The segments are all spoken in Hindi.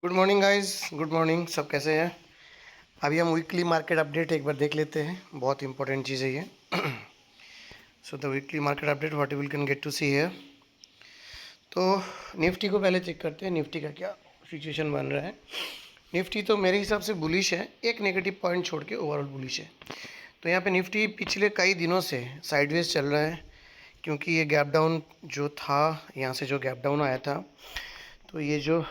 Good morning guys, good morning. सब कैसे हैं? अभी हम वीकली मार्केट अपडेट एक बार देख लेते हैं, बहुत इंपॉर्टेंट चीज़ है ये। So the weekly market update what you will can get to see here. तो निफ्टी को पहले चेक करते हैं, निफ्टी का क्या सिचुएशन बन रहा है। निफ्टी तो मेरे हिसाब से बुलिश है, एक नेगेटिव पॉइंट छोड़ के ओवरऑल बुलिश है। तो यहाँ पे निफ्टी पिछले कई दिनों से साइडवेज चल रहा है, क्योंकि ये गैप डाउन जो था, यहाँ से जो गैप डाउन आया था, तो ये जो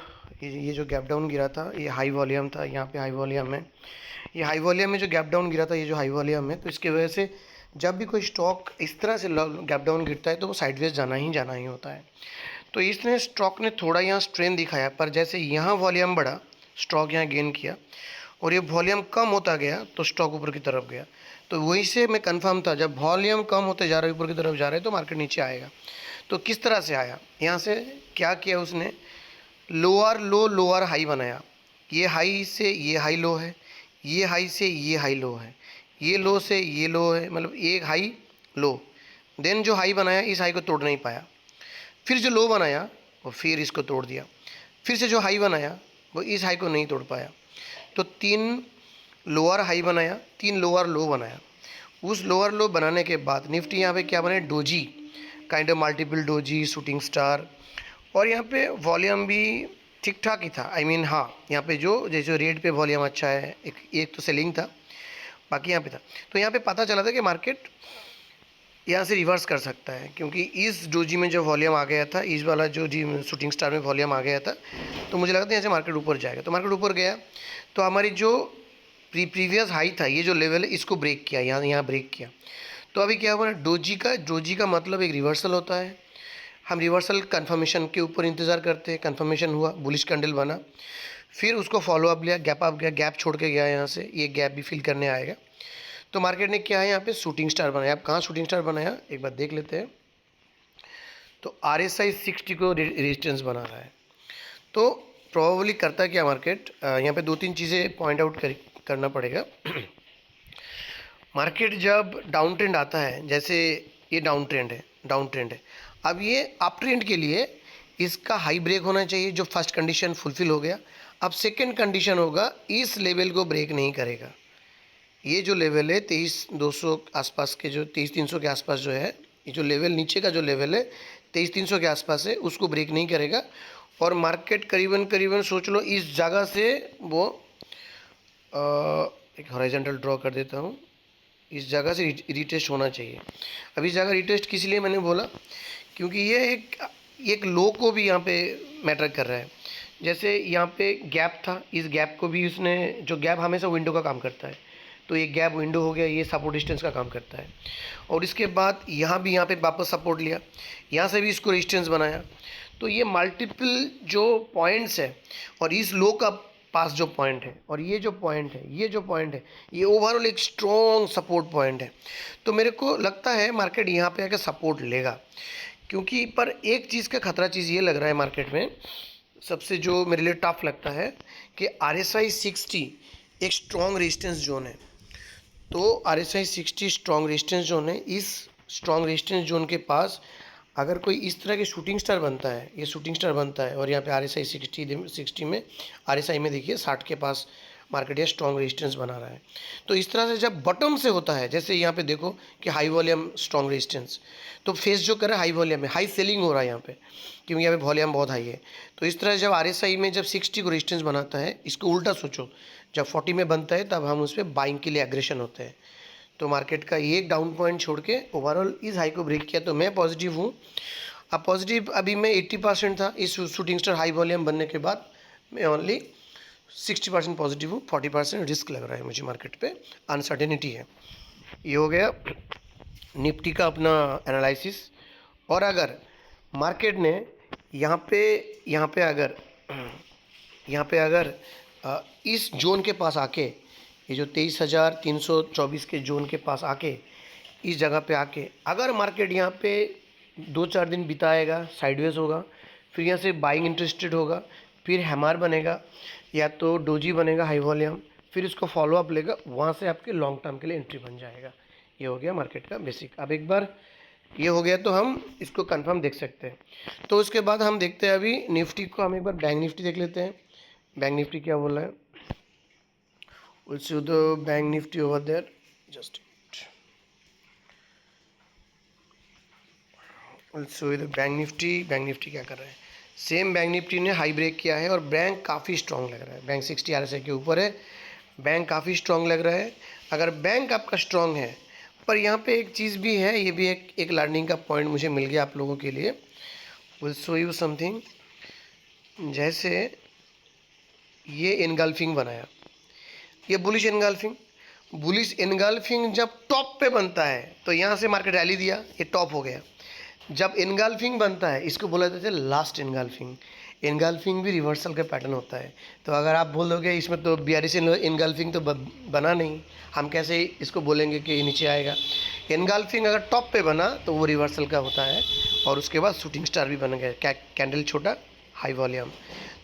गैप डाउन गिरा था, ये हाई वॉल्यूम था। यहाँ पे हाई वॉल्यूम है, ये हाई वॉल्यूम में जो गैप डाउन गिरा था, ये जो हाई वॉल्यूम है, तो इसकी वजह से जब भी कोई स्टॉक इस तरह से गैप डाउन गिरता है तो वो साइडवेज जाना ही होता है। तो इसने स्टॉक ने थोड़ा यहाँ स्ट्रेन दिखाया, पर जैसे यहाँ वॉल्यूम बढ़ा, स्टॉक यहाँ गेन किया, और ये वॉल्यूम कम होता गया तो स्टॉक ऊपर की तरफ गया। तो वहीं से मैं कंफर्म था, जब वॉल्यूम कम होते जा रहे ऊपर की तरफ जा रहे तो मार्केट नीचे आएगा। तो किस तरह से आया, यहाँ से क्या किया उसने, लोअर लो लोअर हाई बनाया। ये हाई से ये हाई लो है, ये हाई से ये हाई लो है, ये लो से ये लो है, मतलब एक हाई लो। देन जो हाई बनाया इस हाई को तोड़ नहीं पाया, फिर जो लो बनाया वो फिर इसको तोड़ दिया, फिर से जो हाई बनाया वो इस हाई को नहीं तोड़ पाया। तो तीन लोअर हाई बनाया, तीन लोअर लो बनाया। उस लोअर लो बनाने के बाद निफ्टी यहाँ पे क्या बने, doji kind of multiple doji, shooting star. और यहाँ पे वॉल्यूम भी ठीक ठाक ही था। हाँ, यहाँ पे जो जैसे रेट पे वॉल्यूम अच्छा है, एक तो सेलिंग था, बाकी यहाँ पे था। तो यहाँ पे पता चला था कि मार्केट यहाँ से रिवर्स कर सकता है, क्योंकि इस डोजी में जो वॉल्यूम आ गया था, इस वाला जो जी शूटिंग स्टार में वॉल्यूम आ गया था, तो मुझे लगा था यहाँ से मार्केट ऊपर जाएगा। तो मार्केट ऊपर गया, तो हमारी जो प्रीवियस हाई था, ये जो लेवल है, इसको ब्रेक किया, यहाँ ब्रेक किया। तो अभी क्या हुआ ना, डोजी का मतलब एक रिवर्सल होता है। हम रिवर्सल कंफर्मेशन के ऊपर इंतज़ार करते हैं। कंफर्मेशन हुआ, बुलिश कैंडल बना, फिर उसको फॉलो अप लिया, गैप अप गया, गैप छोड़ के गया यहाँ से, ये गैप भी फिल करने आएगा। तो मार्केट ने क्या है, यहाँ पे शूटिंग स्टार बनाया। अब कहाँ शूटिंग स्टार बनाया, एक बार देख लेते हैं। तो RSI 60 को रेजिस्टेंस बना रहा है। तो प्रोबेबली करता क्या मार्केट, यहाँ पे दो तीन चीज़ें पॉइंट आउट करना पड़ेगा। मार्केट जब डाउन ट्रेंड आता है, जैसे ये डाउन ट्रेंड है, डाउन ट्रेंड है, अब ये अप ट्रेंड के लिए इसका हाई ब्रेक होना चाहिए, जो फर्स्ट कंडीशन फुलफिल हो गया। अब सेकंड कंडीशन होगा, इस लेवल को ब्रेक नहीं करेगा। ये जो लेवल है 23,200 आसपास के, जो 23,300 के आसपास जो है, ये जो लेवल नीचे का जो लेवल है 23,300 के आसपास है, उसको ब्रेक नहीं करेगा। और मार्केट करीबन करीबन सोच लो इस जगह से वो एक हॉरिजॉन्टल ड्रॉ कर देता हूँ, इस जगह से रिटेस्ट होना चाहिए। अब इस जगह रिटेस्ट किस लिए मैंने बोला, क्योंकि ये एक लो को भी यहाँ पे मैटर कर रहा है। जैसे यहाँ पे गैप था, इस गैप को भी उसने, जो गैप हमेशा विंडो का काम करता है, तो ये गैप विंडो हो गया, ये सपोर्ट डिस्टेंस का काम करता है। और इसके बाद यहाँ पे वापस सपोर्ट लिया, यहाँ से भी इसको रेजिस्टेंस बनाया। तो ये मल्टीपल जो पॉइंट्स है, और इस लो का पास जो पॉइंट है, और ये जो पॉइंट है, ये ओवरऑल एक स्ट्रॉन्ग सपोर्ट पॉइंट है। तो मेरे को लगता है मार्केट यहाँ पे आकर सपोर्ट लेगा, क्योंकि पर एक चीज़ का खतरा चीज़ ये लग रहा है मार्केट में, सबसे जो मेरे लिए टफ लगता है, कि RSI 60 एक स्ट्रॉन्ग रेजिस्टेंस जोन है। तो RSI 60 स्ट्रॉन्ग रेजिस्टेंस जोन है। इस स्ट्रॉन्ग रेजिस्टेंस जोन के पास अगर कोई इस तरह के शूटिंग स्टार बनता है, ये शूटिंग स्टार बनता है, और यहाँ पे RSI 60 में, RSI में देखिए 60 के पास मार्केट ये स्ट्रॉन्ग रेजिस्टेंस बना रहा है। तो इस तरह से जब बॉटम से होता है, जैसे यहाँ पे देखो कि हाई वॉल्यूम स्ट्रॉन्ग रेजिस्टेंस, तो फेस जो कर रहा है हाई वॉल्यूम में, हाई सेलिंग हो रहा है यहाँ पे, क्योंकि यहाँ पे वॉल्यूम बहुत हाई है। तो इस तरह जब RSI में जब 60 को रेजिस्टेंस बनाता है, इसको उल्टा सोचो, जब 40 में बनता है तब हम उस पर बाइंग के लिए एग्रेशन होते हैं। तो मार्केट का ये एक डाउन पॉइंट छोड़ के ओवरऑल इस हाई को ब्रेक किया, तो मैं पॉजिटिव हूँ। अब पॉजिटिव अभी मैं 80% था इस शूटिंग स्टार हाई वॉल्यूम बनने के बाद, मैं ओनली 60% पॉजिटिव हूँ, 40% रिस्क लग रहा है मुझे मार्केट पे, अनसर्टेनिटी है। ये हो गया निफ्टी का अपना एनालिसिस। और अगर मार्केट ने यहाँ पे अगर इस जोन के पास आके, ये जो 23,324 के जोन के पास आके, इस जगह पे आके अगर मार्केट यहाँ पे 2-4 दिन बिताएगा, साइडवेज होगा, फिर यहाँ से बाइंग इंटरेस्टेड होगा, फिर हैमर बनेगा, या तो डोजी बनेगा हाई वॉल्यूम, फिर इसको फॉलो अप लेगा, वहाँ से आपके लॉन्ग टर्म के लिए एंट्री बन जाएगा। ये हो गया मार्केट का बेसिक। अब एक बार ये हो गया तो हम इसको कंफर्म देख सकते हैं। तो उसके बाद हम देखते हैं, अभी निफ्टी को हम एक बार बैंक निफ्टी देख लेते हैं। बैंक निफ्टी क्या बोला है? Will see the bank Nifty over there, just will see the bank Nifty क्या कर रहा है? सेम बैंक निफ्टी ने हाई ब्रेक किया है और बैंक काफ़ी स्ट्रांग लग रहा है। बैंक 60 RSI के ऊपर है, बैंक काफ़ी स्ट्रांग लग रहा है। अगर बैंक आपका स्ट्रांग है, पर यहाँ पे एक चीज़ भी है, ये भी एक लर्निंग का पॉइंट मुझे मिल गया आप लोगों के लिए। Will show you something. जैसे ये इनगल्फिंग बनाया, ये बुलिश इनगल्फिंग जब टॉप पे बनता है तो यहाँ से मार्केट रैली दिया, ये टॉप हो गया। जब इनगल्फिंग बनता है, इसको बोला जाता है लास्ट इनगल्फिंग। इनगल्फिंग भी रिवर्सल का पैटर्न होता है। तो अगर आप बोल दोगे इसमें तो BRC इनगल्फिंग तो बना नहीं, हम कैसे इसको बोलेंगे कि नीचे आएगा? इनगल्फिंग अगर टॉप पे बना तो वो रिवर्सल का होता है, और उसके बाद शूटिंग स्टार भी बन गया, कैंडल छोटा हाई वॉल्यूम।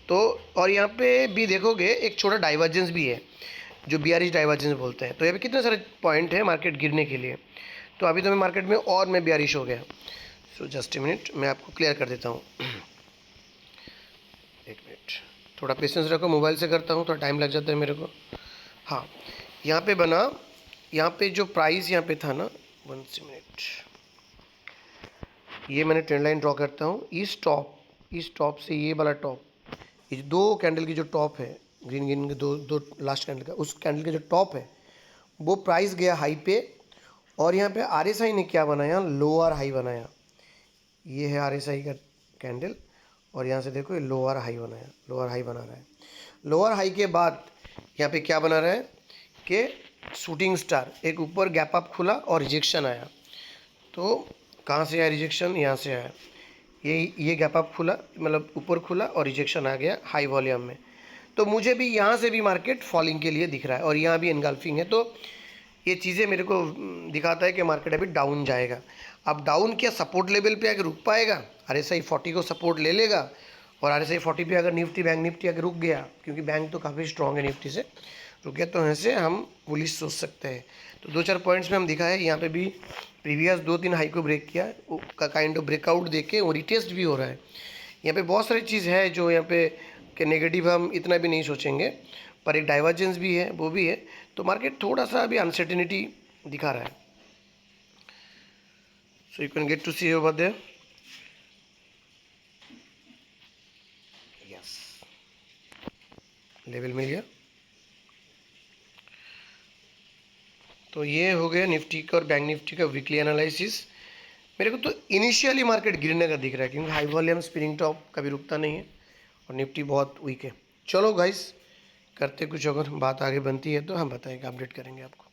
तो और यहाँ पे भी देखोगे एक छोटा डाइवर्जेंस भी है, जो BRC डाइवर्जेंस बोलते हैं। तो यहाँ पे कितने सारे पॉइंट है मार्केट गिरने के लिए। तो अभी तो मैं मार्केट में और मैं BRC हो गया। सो जस्ट ए मिनट, मैं आपको क्लियर कर देता हूँ। एक मिनट, थोड़ा पेशेंस रखो, मोबाइल से करता हूँ, थोड़ा टाइम लग जाता है मेरे को। हाँ, यहाँ पे बना, यहाँ पे जो प्राइस यहाँ पे था ना, 1 मिनट, ये मैंने ट्रेंड लाइन ड्रॉ करता हूँ। इस टॉप से ये वाला टॉप, ये दो कैंडल की जो टॉप है, ग्रीन ग्रीन के दो लास्ट कैंडल का, उस कैंडल का जो टॉप है वो प्राइस गया हाई पे। और यहाँ पे RSI ने क्या बनाया? लोअर हाई बनाया। ये है RSI का कैंडल, और यहाँ से देखो ये लोअर हाई बनाया, लोअर हाई बना रहा है। लोअर हाई के बाद यहाँ पे क्या बना रहा है कि शूटिंग स्टार, एक ऊपर गैप अप खुला और रिजेक्शन आया। तो कहाँ से आया रिजेक्शन? यहाँ से आया। ये गैप अप खुला, मतलब ऊपर खुला और रिजेक्शन आ गया हाई वॉल्यूम में। तो मुझे भी यहाँ से भी मार्केट फॉलिंग के लिए दिख रहा है, और यहाँ भी इनगल्फिंग है। तो ये चीज़ें मेरे को दिखाता है कि मार्केट अभी डाउन जाएगा। अब डाउन क्या सपोर्ट लेवल पे आकर रुक पाएगा? RSI 40 को सपोर्ट ले लेगा, और RSI 40 पे अगर निफ्टी, बैंक निफ्टी अगर रुक गया, क्योंकि बैंक तो काफ़ी स्ट्रॉन्ग है निफ्टी से, रुक गया तो ऐसे हम बुलिश सोच सकते हैं। तो 2-4 पॉइंट्स में हम दिखा है। यहाँ पे भी प्रीवियस 2-3 हाई को ब्रेक किया, का काइंड ऑफ ब्रेकआउट देके वो रिटेस्ट भी हो रहा है। यहाँ पे बहुत सारी चीज़ है जो यहाँ पे कि नेगेटिव हम इतना भी नहीं सोचेंगे, पर एक डाइवर्जेंस भी है, वो भी है। तो मार्केट थोड़ा सा अभी अनसर्टेनिटी दिखा रहा है। So you can get to see over there. Yes, level मिल गया। तो ये हो गया निफ्टी का और बैंक निफ्टी का वीकली एनालिसिस। मेरे को तो इनिशियली मार्केट गिरने का दिख रहा है, क्योंकि हाई वॉल्यूम स्पिनिंग टॉप कभी रुकता नहीं है, और निफ्टी बहुत वीक है। चलो गाइस, करते कुछ, अगर बात आगे बनती है तो हम बताएंगे, अपडेट करेंगे आपको।